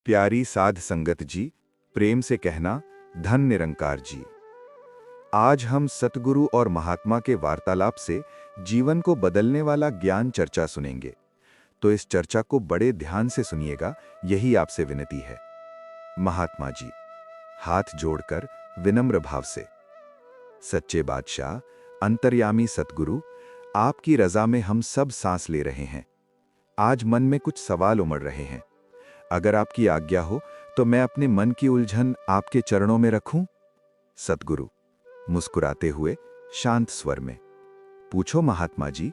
प्यारी साध संगत जी, प्रेम से कहना धन निरंकार जी। आज हम सतगुरु और महात्मा के वार्तालाप से जीवन को बदलने वाला ज्ञान चर्चा सुनेंगे। तो इस चर्चा को बड़े ध्यान से सुनिएगा, यही आपसे विनती है। महात्मा जी, हाथ जोड़कर विनम्र भाव से। सच्चे बादशाह, अंतर्यामी सतगुरु, आपकी रजा में हम सब सांस ले रहे हैं। आज मन में कुछ सवाल उमड़ रहे हैं। अगर आपकी आज्ञा हो तो मैं अपने मन की उलझन आपके चरणों में रखूं? सतगुरु मुस्कुराते हुए शांत स्वर में। पूछो महात्मा जी,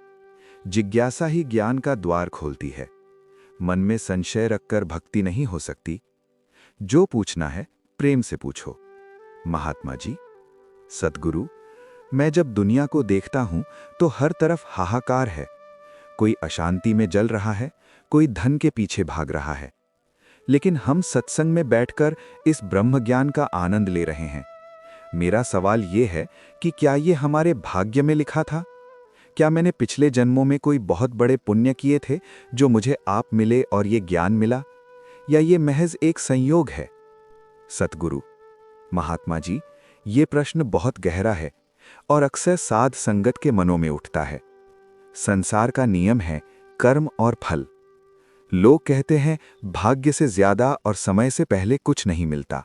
जिज्ञासा ही ज्ञान का द्वार खोलती है। मन में संशय रखकर भक्ति नहीं हो सकती। जो पूछना है प्रेम से पूछो। महात्मा जी, सतगुरु, मैं जब दुनिया को देखता हूं तो हर तरफ हाहाकार है। कोई अशांति में जल रहा है, कोई धन के पीछे भाग रहा है। लेकिन हम सत्संग में बैठकर इस ब्रह्म ज्ञान का आनंद ले रहे हैं। मेरा सवाल यह है कि क्या ये हमारे भाग्य में लिखा था? क्या मैंने पिछले जन्मों में कोई बहुत बड़े पुण्य किए थे जो मुझे आप मिले और ये ज्ञान मिला, या ये महज एक संयोग है? सतगुरु, महात्मा जी, ये प्रश्न बहुत गहरा है और अक्सर साध संगत के मनों में उठता है। संसार का नियम है कर्म और फल। लोग कहते हैं भाग्य से ज्यादा और समय से पहले कुछ नहीं मिलता।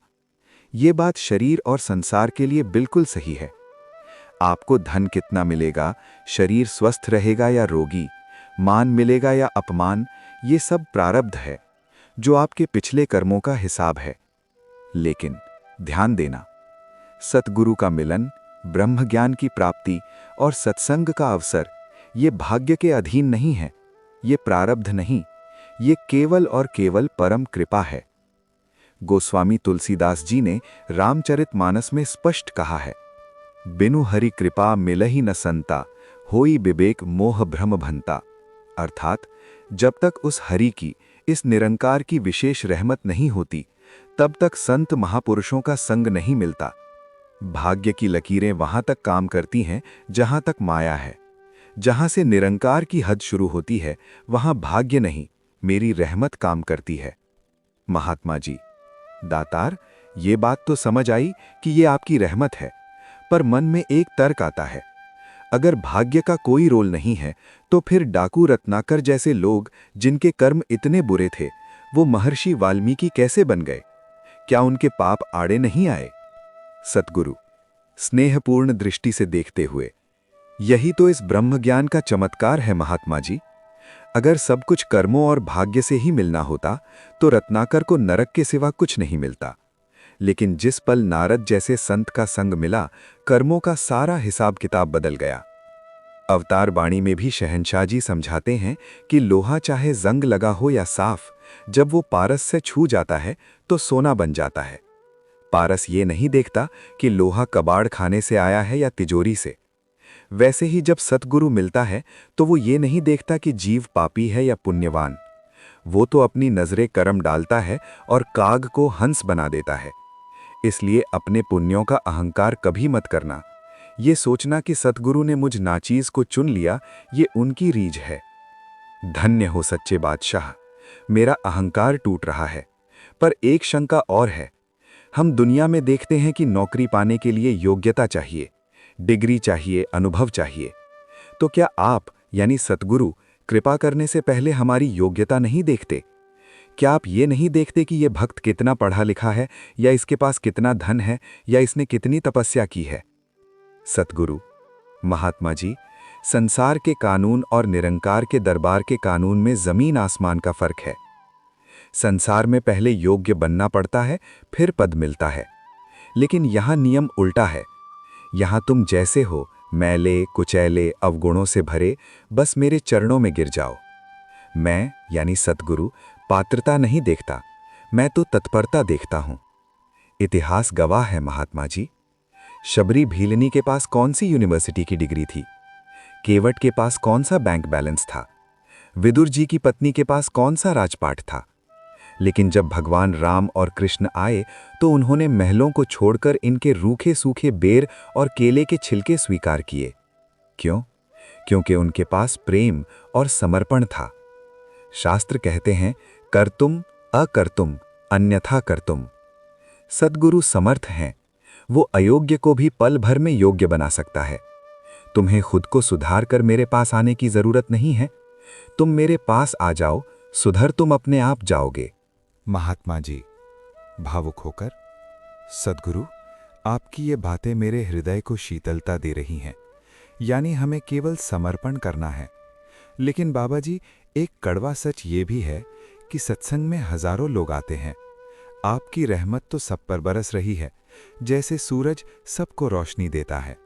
ये बात शरीर और संसार के लिए बिल्कुल सही है। आपको धन कितना मिलेगा, शरीर स्वस्थ रहेगा या रोगी, मान मिलेगा या अपमान, ये सब प्रारब्ध है जो आपके पिछले कर्मों का हिसाब है। लेकिन ध्यान देना, सतगुरु का मिलन, ब्रह्म ज्ञान की प्राप्ति और सत्संग का अवसर ये भाग्य के अधीन नहीं है, ये प्रारब्ध नहीं, ये केवल और केवल परम कृपा है। गोस्वामी तुलसीदास जी ने रामचरितमानस में स्पष्ट कहा है, बिनु हरि कृपा मिलहि न संता, होई विवेक मोह भ्रम भंता। अर्थात जब तक उस हरि की, इस निरंकार की विशेष रहमत नहीं होती, तब तक संत महापुरुषों का संग नहीं मिलता। भाग्य की लकीरें वहां तक काम करती हैं जहां तक माया है। जहां से निरंकार की हद शुरू होती है, वहां भाग्य नहीं, मेरी रहमत काम करती है। महात्मा जी, दातार, ये बात तो समझ आई कि ये आपकी रहमत है, पर मन में एक तर्क आता है। अगर भाग्य का कोई रोल नहीं है, तो फिर डाकू रत्नाकर जैसे लोग, जिनके कर्म इतने बुरे थे, वो महर्षि वाल्मीकि कैसे बन गए? क्या उनके पाप आड़े नहीं आए? सतगुरु स्नेहपूर्ण दृष्टि से देखते हुए, यही तो इस ब्रह्म ज्ञान का चमत्कार है महात्मा जी। अगर सब कुछ कर्मों और भाग्य से ही मिलना होता तो रत्नाकर को नरक के सिवा कुछ नहीं मिलता। लेकिन जिस पल नारद जैसे संत का संग मिला, कर्मों का सारा हिसाब किताब बदल गया। अवतार वाणी में भी शहंशाह जी समझाते हैं कि लोहा चाहे जंग लगा हो या साफ, जब वो पारस से छू जाता है तो सोना बन जाता है। पारस ये नहीं देखता कि लोहा कबाड़ खाने से आया है या तिजोरी से। वैसे ही जब सतगुरु मिलता है तो वो ये नहीं देखता कि जीव पापी है या पुण्यवान। वो तो अपनी नजरे कर्म डालता है और काग को हंस बना देता है। इसलिए अपने पुण्यों का अहंकार कभी मत करना। ये सोचना कि सतगुरु ने मुझ नाचीज को चुन लिया, ये उनकी रीझ है। धन्य हो सच्चे बादशाह, मेरा अहंकार टूट रहा है। पर एक शंका और है। हम दुनिया में देखते हैं कि नौकरी पाने के लिए योग्यता चाहिए, डिग्री चाहिए, अनुभव चाहिए। तो क्या आप यानी सतगुरु कृपा करने से पहले हमारी योग्यता नहीं देखते? क्या आप ये नहीं देखते कि ये भक्त कितना पढ़ा लिखा है, या इसके पास कितना धन है, या इसने कितनी तपस्या की है? सतगुरु, महात्मा जी, संसार के कानून और निरंकार के दरबार के कानून में जमीन आसमान का फर्क है। संसार में पहले योग्य बनना पड़ता है, फिर पद मिलता है। लेकिन यहां नियम उल्टा है। यहां तुम जैसे हो, मैले कुचैले अवगुणों से भरे, बस मेरे चरणों में गिर जाओ। मैं यानी सतगुरु पात्रता नहीं देखता, मैं तो तत्परता देखता हूं। इतिहास गवाह है महात्मा जी। शबरी भीलनी के पास कौन सी यूनिवर्सिटी की डिग्री थी? केवट के पास कौन सा बैंक बैलेंस था? विदुर जी की पत्नी के पास कौन सा राजपाट था? लेकिन जब भगवान राम और कृष्ण आए तो उन्होंने महलों को छोड़कर इनके रूखे सूखे बेर और केले के छिलके स्वीकार किए। क्यों? क्योंकि उनके पास प्रेम और समर्पण था। शास्त्र कहते हैं, कर्तुम अकर्तुम अन्यथा कर्तुम। सद्गुरु समर्थ हैं, वो अयोग्य को भी पल भर में योग्य बना सकता है। तुम्हें खुद को सुधार कर मेरे पास आने की जरूरत नहीं है। तुम मेरे पास आ जाओ, सुधर तुम अपने आप जाओगे। महात्मा जी, भावुक होकर, सद्गुरु, आपकी ये बातें मेरे हृदय को शीतलता दे रही हैं। यानी हमें केवल समर्पण करना है। लेकिन बाबा जी, एक कड़वा सच ये भी है कि सत्संग में हजारों लोग आते हैं। आपकी रहमत तो सब पर बरस रही है, जैसे सूरज सबको रोशनी देता है।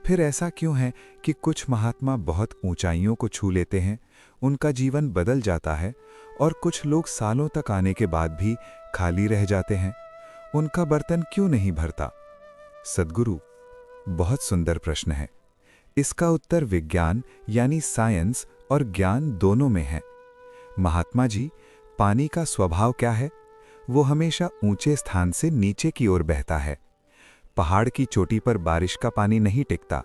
फिर ऐसा क्यों है कि कुछ महात्मा बहुत ऊंचाइयों को छू लेते हैं, उनका जीवन बदल जाता है, और कुछ लोग सालों तक आने के बाद भी खाली रह जाते हैं? उनका बर्तन क्यों नहीं भरता? सद्गुरु, बहुत सुंदर प्रश्न है। इसका उत्तर विज्ञान यानी साइंस और ज्ञान दोनों में है। महात्मा जी, पानी का स्वभाव क्या है? वो हमेशा ऊंचे स्थान से नीचे की ओर बहता है। पहाड़ की चोटी पर बारिश का पानी नहीं टिकता,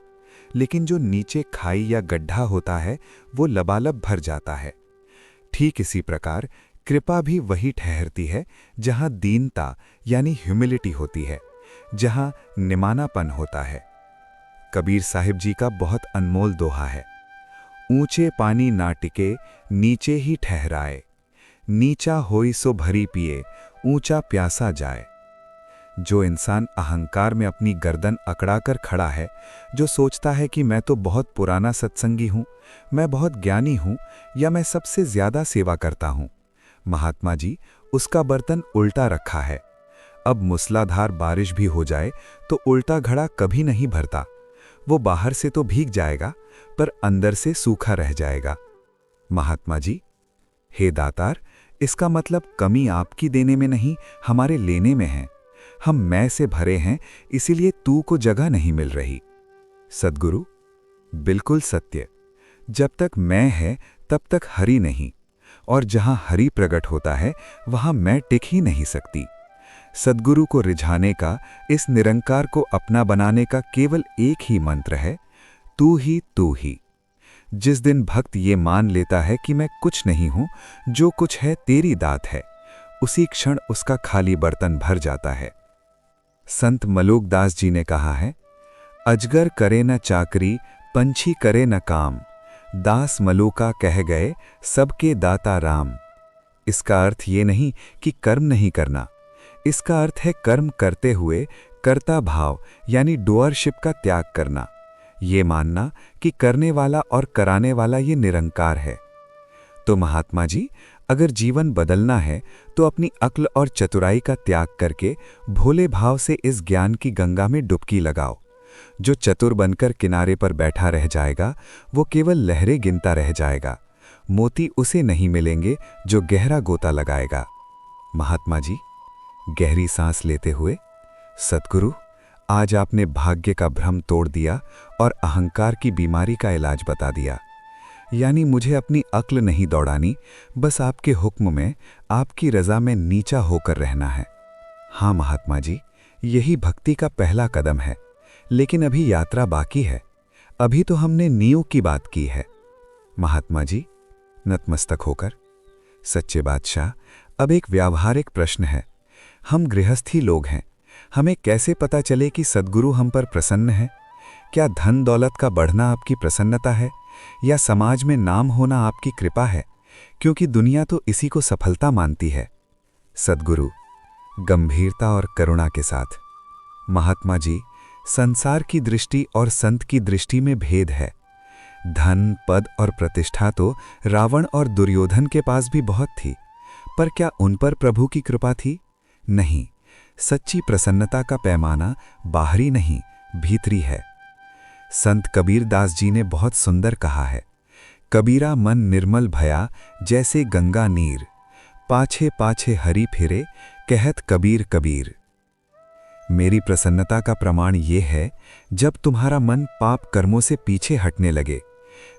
लेकिन जो नीचे खाई या गड्ढा होता है वो लबालब भर जाता है। ठीक इसी प्रकार कृपा भी वही ठहरती है जहां दीनता यानी ह्यूमिलिटी होती है, जहां निमानापन होता है। कबीर साहिब जी का बहुत अनमोल दोहा है, ऊंचे पानी ना टिके नीचे ही ठहराए, नीचा होई सो भरी पिए ऊंचा प्यासा जाए। जो इंसान अहंकार में अपनी गर्दन अकड़ाकर खड़ा है, जो सोचता है कि मैं तो बहुत पुराना सत्संगी हूं, मैं बहुत ज्ञानी हूं, या मैं सबसे ज्यादा सेवा करता हूं, महात्मा जी, उसका बर्तन उल्टा रखा है। अब मूसलाधार बारिश भी हो जाए तो उल्टा घड़ा कभी नहीं भरता। वो बाहर से तो भीग जाएगा, पर अंदर से सूखा रह जाएगा। महात्मा जी, हे दातार, इसका मतलब कमी आपकी देने में नहीं, हमारे लेने में है। हम मैं से भरे हैं, इसीलिए तू को जगह नहीं मिल रही। सद्गुरु, बिल्कुल सत्य। जब तक मैं है तब तक हरि नहीं, और जहां हरि प्रकट होता है वहां मैं टिक ही नहीं सकती। सद्गुरु को रिझाने का, इस निरंकार को अपना बनाने का केवल एक ही मंत्र है, तू ही तू ही। जिस दिन भक्त ये मान लेता है कि मैं कुछ नहीं हूं, जो कुछ है तेरी दात है, उसी क्षण उसका खाली बर्तन भर जाता है। संत मलूकदास जी ने कहा है, अजगर करे न चाकरी, पंछी करे न काम, दास मलूका कह गए सबके दाता राम। इसका अर्थ ये नहीं कि कर्म नहीं करना, इसका अर्थ है कर्म करते हुए कर्ता भाव यानी डूअरशिप का त्याग करना, ये मानना कि करने वाला और कराने वाला ये निरंकार है। तो महात्मा जी, अगर जीवन बदलना है तो अपनी अक्ल और चतुराई का त्याग करके भोले भाव से इस ज्ञान की गंगा में डुबकी लगाओ। जो चतुर बनकर किनारे पर बैठा रह जाएगा वो केवल लहरें गिनता रह जाएगा, मोती उसे नहीं मिलेंगे जो गहरा गोता लगाएगा। महात्मा जी, गहरी सांस लेते हुए, सद्गुरु, आज आपने भाग्य का भ्रम तोड़ दिया और अहंकार की बीमारी का इलाज बता दिया। यानी मुझे अपनी अक्ल नहीं दौड़ानी, बस आपके हुक्म में, आपकी रजा में नीचा होकर रहना है। हाँ महात्मा जी, यही भक्ति का पहला कदम है, लेकिन अभी यात्रा बाकी है। अभी तो हमने नींव की बात की है। महात्मा जी, नतमस्तक होकर, सच्चे बादशाह, अब एक व्यावहारिक प्रश्न है। हम गृहस्थी लोग हैं, हमें कैसे पता चले कि सद्गुरु हम पर प्रसन्न है? क्या धन दौलत का बढ़ना आपकी प्रसन्नता है, या समाज में नाम होना आपकी कृपा है? क्योंकि दुनिया तो इसी को सफलता मानती है। सद्गुरु, गंभीरता और करुणा के साथ, महात्मा जी, संसार की दृष्टि और संत की दृष्टि में भेद है। धन, पद और प्रतिष्ठा तो रावण और दुर्योधन के पास भी बहुत थी, पर क्या उन पर प्रभु की कृपा थी? नहीं। सच्ची प्रसन्नता का पैमाना बाहरी नहीं, भीतरी है। संत कबीर दास जी ने बहुत सुंदर कहा है, कबीरा मन निर्मल भया जैसे गंगा नीर, पाछे पाछे हरि फिरे कहत कबीर कबीर। मेरी प्रसन्नता का प्रमाण ये है, जब तुम्हारा मन पाप कर्मों से पीछे हटने लगे,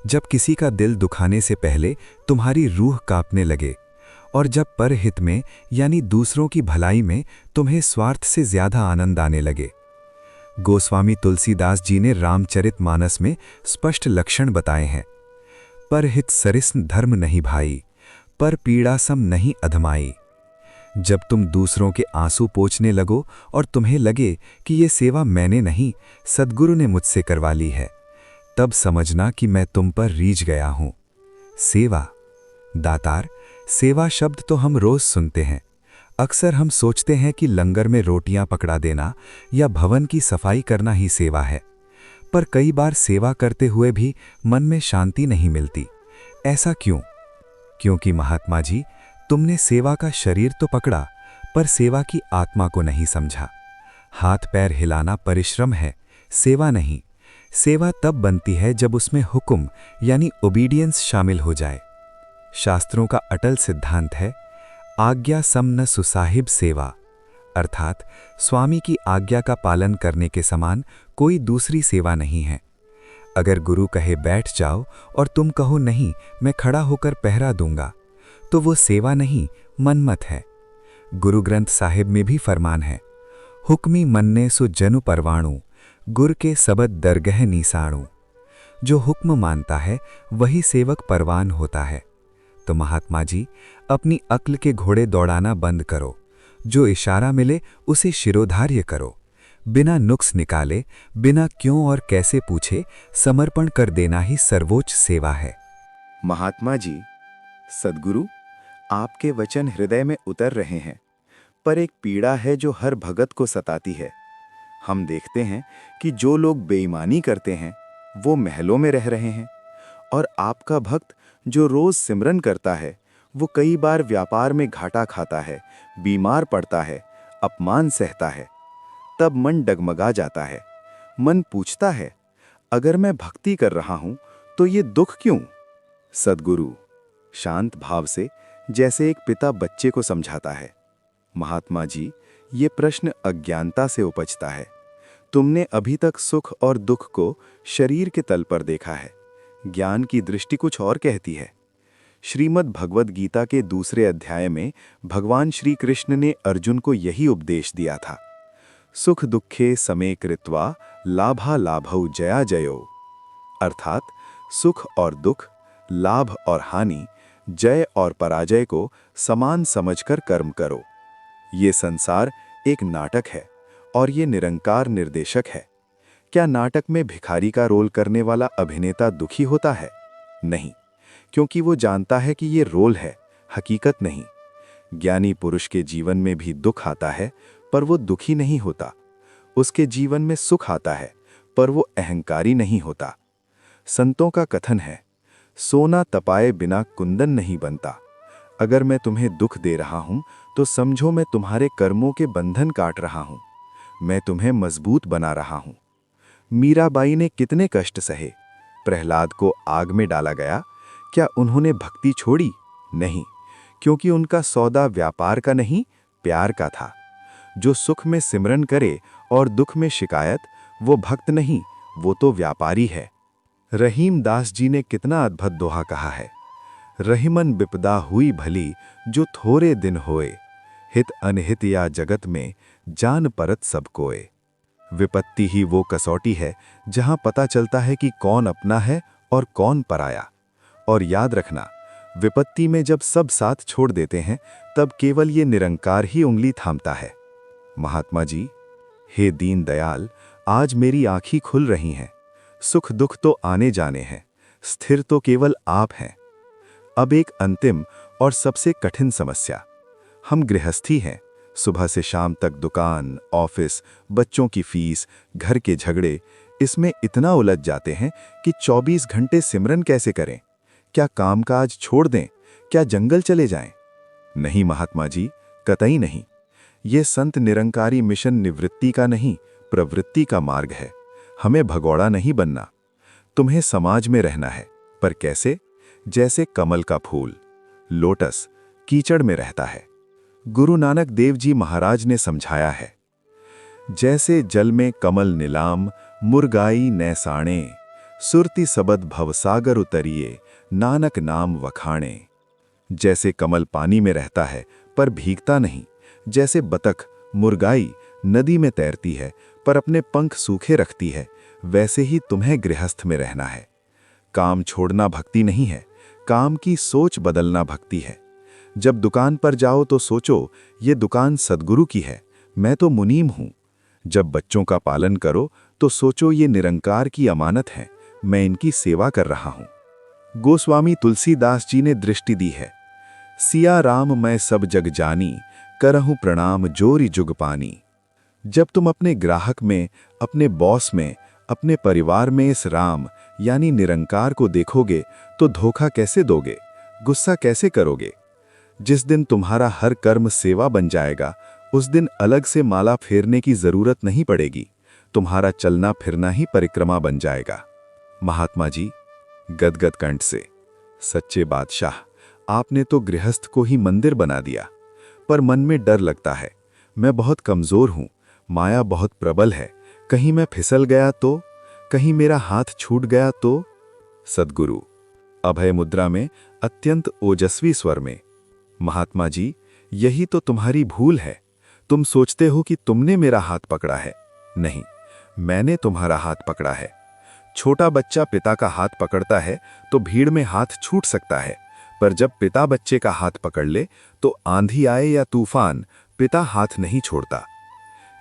जब किसी का दिल दुखाने से पहले तुम्हारी रूह कांपने लगे, और जब परहित में यानी दूसरों की भलाई में तुम्हें स्वार्थ से ज्यादा आनंद आने लगे। गोस्वामी तुलसीदास जी ने रामचरितमानस में स्पष्ट लक्षण बताए हैं, परहित सरिस्न धर्म नहीं भाई, पर पीड़ा सम नहीं अधमाई। जब तुम दूसरों के आंसू पोंछने लगो और तुम्हें लगे कि ये सेवा मैंने नहीं, सद्गुरु ने मुझसे करवा ली है, तब समझना कि मैं तुम पर रीझ गया हूं। सेवा, दातार, सेवा शब्द तो हम रोज सुनते हैं। अक्सर हम सोचते हैं कि लंगर में रोटियां पकड़ा देना या भवन की सफाई करना ही सेवा है। पर कई बार सेवा करते हुए भी मन में शांति नहीं मिलती। ऐसा क्यों? क्योंकि महात्मा जी, तुमने सेवा का शरीर तो पकड़ा, पर सेवा की आत्मा को नहीं समझा। हाथ पैर हिलाना परिश्रम है, सेवा नहीं। सेवा तब बनती है जब उसमें हुक्म यानी ओबीडियंस शामिल हो जाए। शास्त्रों का अटल सिद्धांत है, आज्ञा सम न सुसाहिब सेवा, अर्थात स्वामी की आज्ञा का पालन करने के समान कोई दूसरी सेवा नहीं है। अगर गुरु कहे बैठ जाओ और तुम कहो नहीं, मैं खड़ा होकर पहरा दूंगा, तो वो सेवा नहीं, मनमत है। गुरु ग्रंथ साहिब में भी फरमान है, हुक्मी मन्ने सो जनु परवाणु, गुर के सबद दरगह नीसाणु। जो हुक्म मानता है वही सेवक परवान होता है। तो महात्मा जी, अपनी अक्ल के घोड़े दौड़ाना बंद करो। जो इशारा मिले उसे शिरोधार्य करो। बिना नुक्स निकाले, बिना क्यों और कैसे पूछे समर्पण कर देना ही सर्वोच्च सेवा है। महात्मा जी, सद्गुरु, आपके वचन हृदय में उतर रहे हैं, पर एक पीड़ा है जो हर भगत को सताती है। हम देखते हैं कि जो लोग बेईमानी करते हैं वो महलों में रह रहे हैं, और आपका भक्त जो रोज सिमरन करता है वो कई बार व्यापार में घाटा खाता है, बीमार पड़ता है, अपमान सहता है। तब मन डगमगा जाता है। मन पूछता है, अगर मैं भक्ति कर रहा हूं तो ये दुख क्यों? सद्गुरु शांत भाव से जैसे एक पिता बच्चे को समझाता है, महात्मा जी, ये प्रश्न अज्ञानता से उपजता है। तुमने अभी तक सुख और दुख को शरीर के तल पर देखा है। ज्ञान की दृष्टि कुछ और कहती है। श्रीमद् भगवद गीता के दूसरे अध्याय में भगवान श्री कृष्ण ने अर्जुन को यही उपदेश दिया था, सुख दुखे समे कृत्वा लाभा लाभौ जया जयो, अर्थात सुख और दुख, लाभ और हानि, जय और पराजय को समान समझकर कर्म करो। ये संसार एक नाटक है और ये निरंकार निर्देशक है। क्या नाटक में भिखारी का रोल करने वाला अभिनेता दुखी होता है? नहीं, क्योंकि वो जानता है कि ये रोल है, हकीकत नहीं। ज्ञानी पुरुष के जीवन में भी दुख आता है, पर वो दुखी नहीं होता। उसके जीवन में सुख आता है, पर वो अहंकारी नहीं होता। संतों का कथन है, सोना तपाए बिना कुंदन नहीं बनता। अगर मैं तुम्हें दुख दे रहा हूं तो समझो मैं तुम्हारे कर्मों के बंधन काट रहा हूं। मैं तुम्हें मजबूत बना रहा हूं। मीराबाई ने कितने कष्ट सहे। प्रहलाद को आग में डाला गया, क्या उन्होंने भक्ति छोड़ी? नहीं, क्योंकि उनका सौदा व्यापार का नहीं, प्यार का था। जो सुख में सिमरन करे और दुख में शिकायत, वो भक्त नहीं, वो तो व्यापारी है। रहीम दास जी ने कितना अद्भुत दोहा कहा है, रहीमन बिपदा हुई भली जो थोरे दिन होए, हित अनहित या जगत में जान परत सब कोए। विपत्ति ही वो कसौटी है जहां पता चलता है कि कौन अपना है और कौन पराया। और याद रखना, विपत्ति में जब सब साथ छोड़ देते हैं तब केवल ये निरंकार ही उंगली थामता है। महात्मा जी, हे दीन दयाल, आज मेरी आंखें खुल रही हैं। सुख दुख तो आने जाने हैं, स्थिर तो केवल आप हैं। अब एक अंतिम और सबसे कठिन समस्या। हम गृहस्थी हैं, सुबह से शाम तक दुकान, ऑफिस, बच्चों की फीस, घर के झगड़े, इसमें इतना उलझ जाते हैं कि 24 घंटे सिमरन कैसे करें? क्या कामकाज छोड़ दें? क्या जंगल चले जाएं? नहीं महात्मा जी, कतई नहीं। ये संत निरंकारी मिशन निवृत्ति का नहीं, प्रवृत्ति का मार्ग है। हमें भगोड़ा नहीं बनना। तुम्हें समाज में रहना है, पर कैसे? जैसे कमल का फूल, लोटस, कीचड़ में रहता है। गुरु नानक देव जी महाराज ने समझाया है, जैसे जल में कमल नीलाम, मुरगाई नैसाणे, सुरति सबद भवसागर उतरिए, नानक नाम वखाणे। जैसे कमल पानी में रहता है पर भीगता नहीं, जैसे बतख, मुरगाई नदी में तैरती है पर अपने पंख सूखे रखती है, वैसे ही तुम्हें गृहस्थ में रहना है। काम छोड़ना भक्ति नहीं है, काम की सोच बदलना भक्ति है। जब दुकान पर जाओ तो सोचो, ये दुकान सद्गुरु की है, मैं तो मुनीम हूं। जब बच्चों का पालन करो तो सोचो, ये निरंकार की अमानत है, मैं इनकी सेवा कर रहा हूं। गोस्वामी तुलसीदास जी ने दृष्टि दी है, सिया राम मैं सब जग जानी, करहूं प्रणाम जोरी जुग पानी। जब तुम अपने ग्राहक में, अपने बॉस में, अपने परिवार में इस राम यानी निरंकार को देखोगे तो धोखा कैसे दोगे, गुस्सा कैसे करोगे? जिस दिन तुम्हारा हर कर्म सेवा बन जाएगा, उस दिन अलग से माला फेरने की जरूरत नहीं पड़ेगी, तुम्हारा चलना फिरना ही परिक्रमा बन जाएगा। महात्मा जी गदगद कंठ से, सच्चे बादशाह, आपने तो गृहस्थ को ही मंदिर बना दिया, पर मन में डर लगता है, मैं बहुत कमजोर हूं, माया बहुत प्रबल है, कहीं मैं फिसल गया तो, कहीं मेरा हाथ छूट गया तो। सद्गुरु अभय मुद्रा में अत्यंत ओजस्वी स्वर में, महात्मा जी यही तो तुम्हारी भूल है, तुम सोचते हो कि तुमने मेरा हाथ पकड़ा है, नहीं, मैंने तुम्हारा हाथ पकड़ा है। छोटा बच्चा पिता का हाथ पकड़ता है तो भीड़ में हाथ छूट सकता है, पर जब पिता बच्चे का हाथ पकड़ ले तो आंधी आए या तूफान, पिता हाथ नहीं छोड़ता।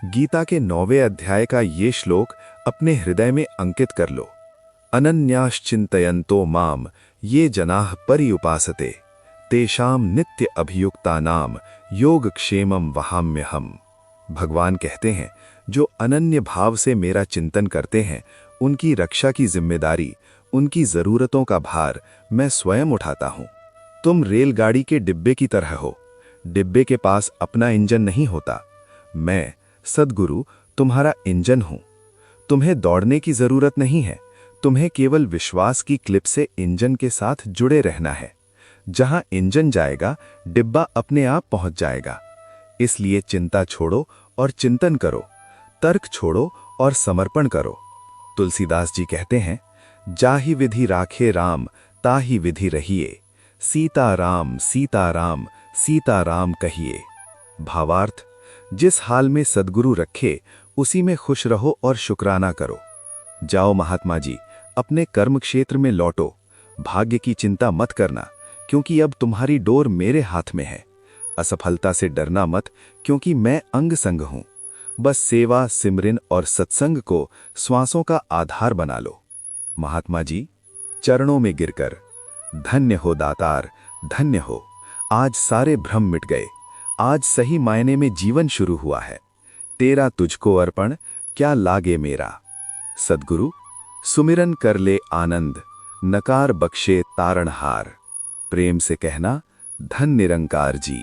गीता के 9वें अध्याय का ये श्लोक अपने हृदय में अंकित कर लो, अनन्याश्चिन्तयन्तो माम ये जनाः पर्युपासते, तेषाम नित्य अभियुक्तानाम योगक्षेमम वहाम्यहम्। भगवान कहते हैं, जो अनन्य भाव से मेरा चिंतन करते हैं, उनकी रक्षा की जिम्मेदारी, उनकी जरूरतों का भार मैं स्वयं उठाता हूं। तुम रेलगाड़ी के डिब्बे की तरह हो, डिब्बे के पास अपना इंजन नहीं होता, मैं सद्गुरु तुम्हारा इंजन हूं। तुम्हें दौड़ने की जरूरत नहीं है, तुम्हें केवल विश्वास की क्लिप से इंजन के साथ जुड़े रहना है। जहां इंजन जाएगा, डिब्बा अपने आप पहुंच जाएगा। इसलिए चिंता छोड़ो और चिंतन करो, तर्क छोड़ो और समर्पण करो। तुलसीदास जी कहते हैं, जाहि विधि राखे राम ताहि विधि रहिए, सीता राम सीता राम सीता राम कहिए। भावार्थ, जिस हाल में सद्गुरु रखे उसी में खुश रहो और शुक्राना करो। जाओ महात्मा जी, अपने कर्म क्षेत्र में लौटो, भाग्य की चिंता मत करना, क्योंकि अब तुम्हारी डोर मेरे हाथ में है। असफलता से डरना मत, क्योंकि मैं अंग संग हूं। बस सेवा, सिमरन और सत्संग को श्वासों का आधार बना लो। महात्मा जी चरणों में गिरकर, धन्य हो दातार, धन्य हो, आज सारे भ्रम मिट गए, आज सही मायने में जीवन शुरू हुआ है। तेरा तुझको अर्पण, क्या लागे मेरा। सद्गुरु सुमिरन कर ले आनंद, नकार बख्शे तारणहार। प्रेम से कहना, धन निरंकार जी।